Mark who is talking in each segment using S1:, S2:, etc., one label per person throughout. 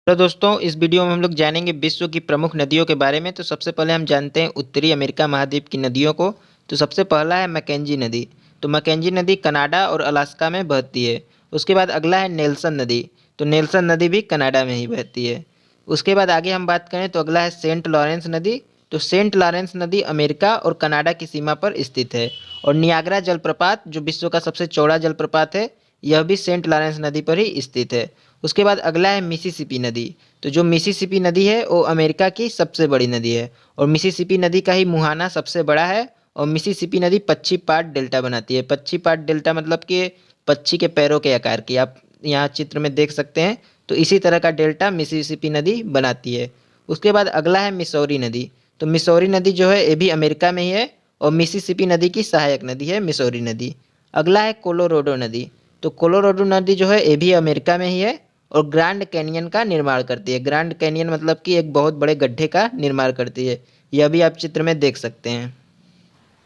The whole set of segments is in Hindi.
S1: तो दोस्तों इस वीडियो में हम लोग जानेंगे विश्व की प्रमुख नदियों के बारे में। तो सबसे पहले हम जानते हैं उत्तरी अमेरिका महाद्वीप की नदियों को। तो सबसे पहला है मैकेंजी नदी। तो मैकेंजी नदी कनाडा और अलास्का में बहती है। उसके बाद अगला है नेल्सन नदी। तो नेल्सन नदी भी कनाडा में ही बहती है। उसके बाद आगे हम बात करें तो अगला है सेंट लॉरेंस नदी। तो सेंट लॉरेंस नदी अमेरिका और कनाडा की सीमा पर स्थित है। और नियाग्रा जलप्रपात जो विश्व का सबसे चौड़ा जलप्रपात है, यह भी सेंट लॉरेंस नदी पर ही स्थित है। उसके बाद अगला है मिसिसिपी नदी। तो जो मिसिसिपी नदी है वो अमेरिका की सबसे बड़ी नदी है। और मिसिसिपी नदी का ही मुहाना सबसे बड़ा है। और मिसिसिपी नदी पक्षी पाट डेल्टा बनाती है। पक्षी पाट डेल्टा मतलब कि पक्षी के पैरों के आकार की, आप यहाँ चित्र में देख सकते हैं। तो इसी तरह का डेल्टा मिसिसिपी नदी बनाती है। उसके बाद अगला है मिसौरी नदी। तो मिसौरी नदी जो है ये भी अमेरिका में ही है और मिसिसिपी नदी की सहायक नदी है मिसौरी नदी। अगला है कोलोराडो नदी। तो कोलोराडो नदी जो है ये भी अमेरिका में ही है और ग्रैंड कैनियन का निर्माण करती है। ग्रैंड कैनियन मतलब कि एक बहुत बड़े गड्ढे का निर्माण करती है। यह भी आप चित्र में देख सकते हैं।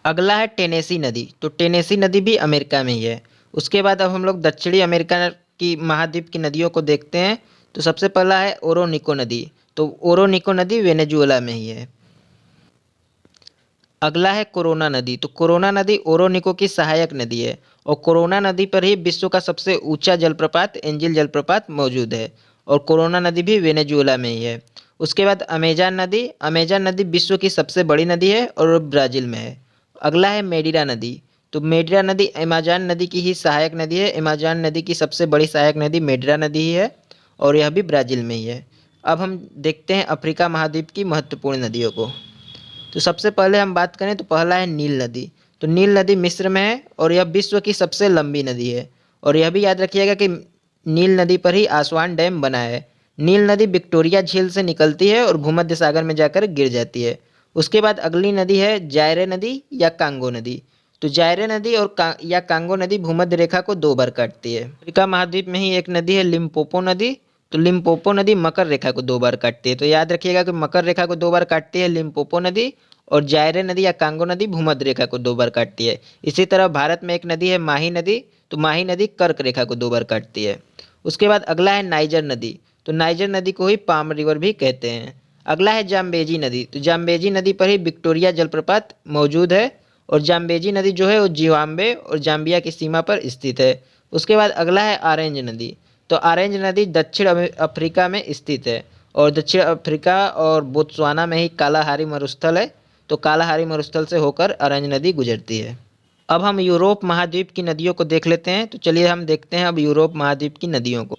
S1: अगला है टेनेसी नदी। तो टेनेसी नदी भी अमेरिका में ही है। उसके बाद अब हम लोग दक्षिणी अमेरिका की महाद्वीप की नदियों को देखते हैं। तो सबसे पहला है ओरोनिको नदी। तो ओरोनिको नदी वेनेजुएला में ही है। अगला है कोरोना नदी। तो कोरोना नदी ओरोनिको की सहायक नदी है और कोरोना नदी पर ही विश्व का सबसे ऊंचा जलप्रपात एंजिल जलप्रपात मौजूद है। और कोरोना नदी भी वेनेजुएला में ही है। उसके बाद अमेजान नदी। अमेजान नदी विश्व की सबसे बड़ी नदी है और ब्राज़ील में है। अगला है मेडिरा नदी। तो मेडिरा नदी अमेजान नदी की ही सहायक नदी है। अमेजान नदी की सबसे बड़ी सहायक नदी मेडिरा नदी ही है और यह भी ब्राज़ील में ही है। अब हम देखते हैं अफ्रीका महाद्वीप की महत्वपूर्ण नदियों को। तो सबसे पहले हम बात करें तो पहला है नील नदी। तो नील नदी मिस्र में है और यह विश्व की सबसे लंबी नदी है। और यह भी याद रखिएगा कि नील नदी पर ही आसवान डैम बना है। नील नदी विक्टोरिया झील से निकलती है और भूमध्य सागर में जाकर गिर जाती है। उसके बाद अगली नदी है जायरे नदी या कांगो नदी। तो जायरे नदी और या कांगो नदी भूमध्य रेखा को दो बार काटती है। अफ्रीका महाद्वीप में ही एक नदी है लिम्पोपो नदी। तो लिम्पोपो नदी मकर रेखा को दो बार काटती है। तो याद रखिएगा कि मकर रेखा को दो बार काटती है लिम्पोपो नदी और जायरे नदी या कांगो नदी भूमध्य रेखा को दो बार काटती है। इसी तरह भारत में एक नदी है माही नदी। तो माही नदी कर्क रेखा को दो बार काटती है। उसके बाद अगला है नाइजर नदी। तो नाइजर नदी को ही पाम रिवर भी कहते हैं। अगला है जाम्बेजी नदी। तो जाम्बेजी नदी पर ही विक्टोरिया जलप्रपात मौजूद है और जाम्बेजी नदी जो है वो जिम्बाब्वे और जाम्बिया की सीमा पर स्थित है। उसके बाद अगला है ऑरेंज नदी। तो ऑरेंज नदी दक्षिण अफ्रीका में स्थित है और दक्षिण अफ्रीका और बोत्सवाना में ही कालाहारी मरुस्थल है। तो कालाहारी मरुस्थल से होकर ऑरेंज नदी गुजरती है। अब हम यूरोप महाद्वीप की नदियों को देख लेते हैं। तो चलिए हम देखते हैं अब यूरोप महाद्वीप की नदियों को।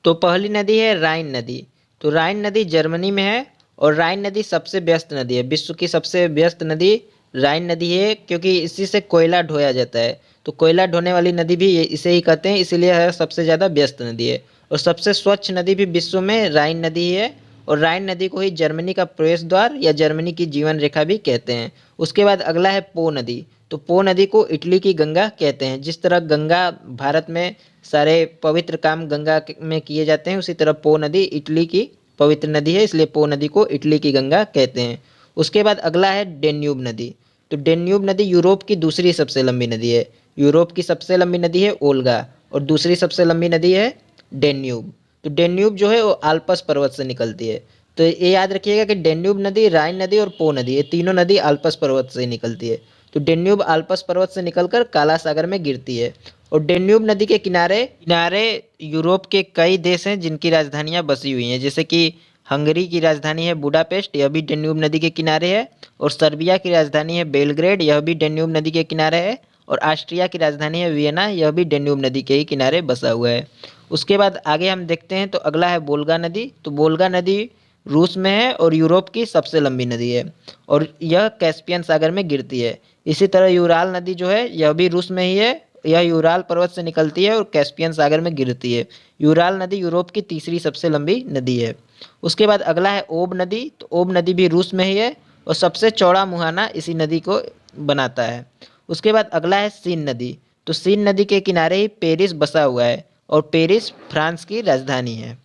S1: तो पहली नदी है राइन नदी। तो राइन नदी जर्मनी में है और राइन नदी सबसे व्यस्त नदी है। विश्व की सबसे व्यस्त नदी राइन नदी है क्योंकि इसी से कोयला ढोया जाता है। तो कोयला ढोने वाली नदी भी इसे ही कहते हैं, इसीलिए यह सबसे ज़्यादा व्यस्त नदी है। और सबसे स्वच्छ नदी भी विश्व में राइन नदी ही है और राइन नदी को ही जर्मनी का प्रवेश द्वार या जर्मनी की जीवन रेखा भी कहते हैं। उसके बाद अगला है पो नदी। तो पो नदी को इटली की गंगा कहते हैं। जिस तरह गंगा भारत में सारे पवित्र काम गंगा में किए जाते हैं, उसी तरह पो नदी इटली की पवित्र नदी है, इसलिए पो नदी को इटली की गंगा कहते हैं। उसके बाद अगला है डेन्यूब नदी। तो डेन्यूब नदी यूरोप की दूसरी सबसे लंबी नदी है। यूरोप की सबसे लंबी नदी है ओल्गा और दूसरी सबसे लंबी नदी है डेन्यूब। तो डेन्यूब जो है वो आल्पस पर्वत से निकलती है। तो ये याद रखिएगा कि डेन्यूब नदी, राइन नदी और पो नदी, ये तीनों नदी आल्पस पर्वत से निकलती है। तो डेन्यूब आल्पस पर्वत से निकलकर काला सागर में गिरती है। और डेन्यूब नदी के किनारे किनारे यूरोप के कई देश हैं जिनकी राजधानियां बसी हुई हैं, जैसे कि हंगरी की राजधानी है बुडापेस्ट, यह भी डेन्यूब नदी के किनारे है। और सर्बिया की राजधानी है बेलग्रेड, यह भी डेन्यूब नदी के किनारे है। और ऑस्ट्रिया की राजधानी है वियना, यह भी डेन्यूब नदी के ही किनारे बसा हुआ है। उसके बाद आगे हम देखते हैं तो अगला है बोल्गा नदी। तो बोल्गा नदी रूस में है और यूरोप की सबसे लंबी नदी है और यह कैस्पियन सागर में गिरती है। इसी तरह यूराल नदी जो है यह भी रूस में ही है। यह यूराल पर्वत से निकलती है और कैस्पियन सागर में गिरती है। यूराल नदी यूरोप की तीसरी सबसे लंबी नदी है। उसके बाद अगला है ओब नदी। तो ओब नदी भी रूस में ही है और सबसे चौड़ा मुहाना इसी नदी को बनाता है। उसके बाद अगला है सीन नदी। तो सीन नदी के किनारे ही पेरिस बसा हुआ है और पेरिस फ्रांस की राजधानी है।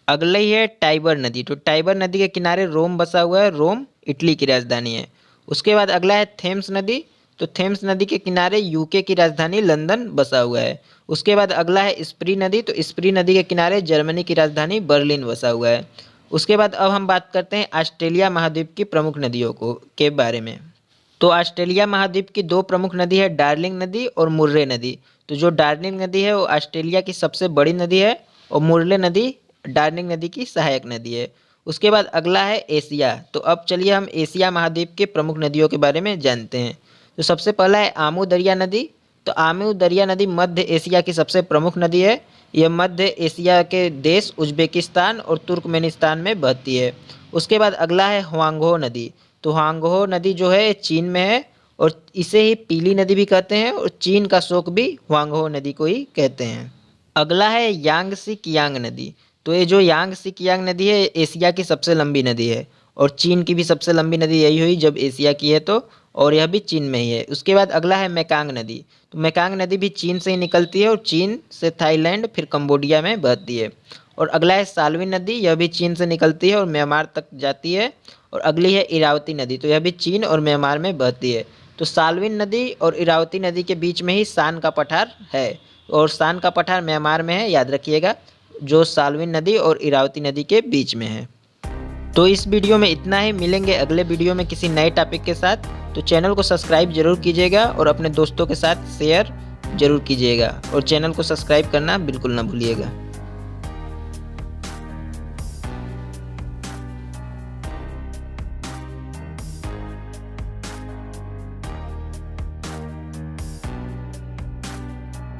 S1: अगला ही है टाइबर नदी। तो टाइबर नदी के किनारे रोम बसा हुआ है, रोम इटली की राजधानी है। उसके बाद अगला है थेम्स नदी। तो थेम्स नदी के किनारे यूके की राजधानी लंदन बसा हुआ है। उसके बाद अगला है स्प्री नदी, तो स्प्री नदी के किनारे जर्मनी की राजधानी बर्लिन बसा हुआ है। उसके बाद अब हम बात करते हैं ऑस्ट्रेलिया महाद्वीप की प्रमुख नदियों के बारे में। तो ऑस्ट्रेलिया महाद्वीप की दो प्रमुख नदी है, डार्लिंग नदी और मुर्रे नदी। तो जो डार्लिंग नदी है वो ऑस्ट्रेलिया की सबसे बड़ी नदी है और मुर्रे नदी डार्लिंग नदी की सहायक नदी है। उसके बाद अगला है एशिया। तो अब चलिए हम एशिया महाद्वीप के प्रमुख नदियों के बारे में जानते हैं। तो सबसे पहला है आमू दरिया नदी। तो आमू दरिया नदी मध्य एशिया की सबसे प्रमुख नदी है। यह मध्य एशिया के देश उज्बेकिस्तान और तुर्कमेनिस्तान में बहती है। उसके बाद अगला है हुआंगहो नदी। तो हुआंगहो नदी जो है चीन में है और इसे ही पीली नदी भी कहते हैं और चीन का शोक भी हुआंगहो नदी को ही कहते हैं। अगला है यांगसी कियांग नदी। तो ये जो यांगसी कियांग नदी है एशिया की सबसे लंबी नदी है और चीन की भी सबसे लंबी नदी यही हुई जब एशिया की है तो, और यह भी चीन में ही है। उसके बाद अगला है मेकांग नदी। तो मेकांग नदी भी चीन से ही निकलती है और चीन से थाईलैंड फिर कंबोडिया में बहती है। और अगला है साल्विन नदी, यह भी चीन से निकलती है और म्यांमार तक जाती है। और अगली है इरावती नदी, तो यह भी चीन और म्यांमार में बहती है। तो साल्विन नदी और इरावती नदी के बीच में ही सान का पठार है और सान का पठार म्यांमार में है, याद रखिएगा, जो साल्विन नदी और इरावती नदी के बीच में है। तो इस वीडियो में इतना ही, मिलेंगे अगले वीडियो में किसी नए टॉपिक के साथ। तो चैनल को सब्सक्राइब जरूर कीजिएगा और अपने दोस्तों के साथ शेयर जरूर कीजिएगा और चैनल को सब्सक्राइब करना बिल्कुल ना भूलिएगा।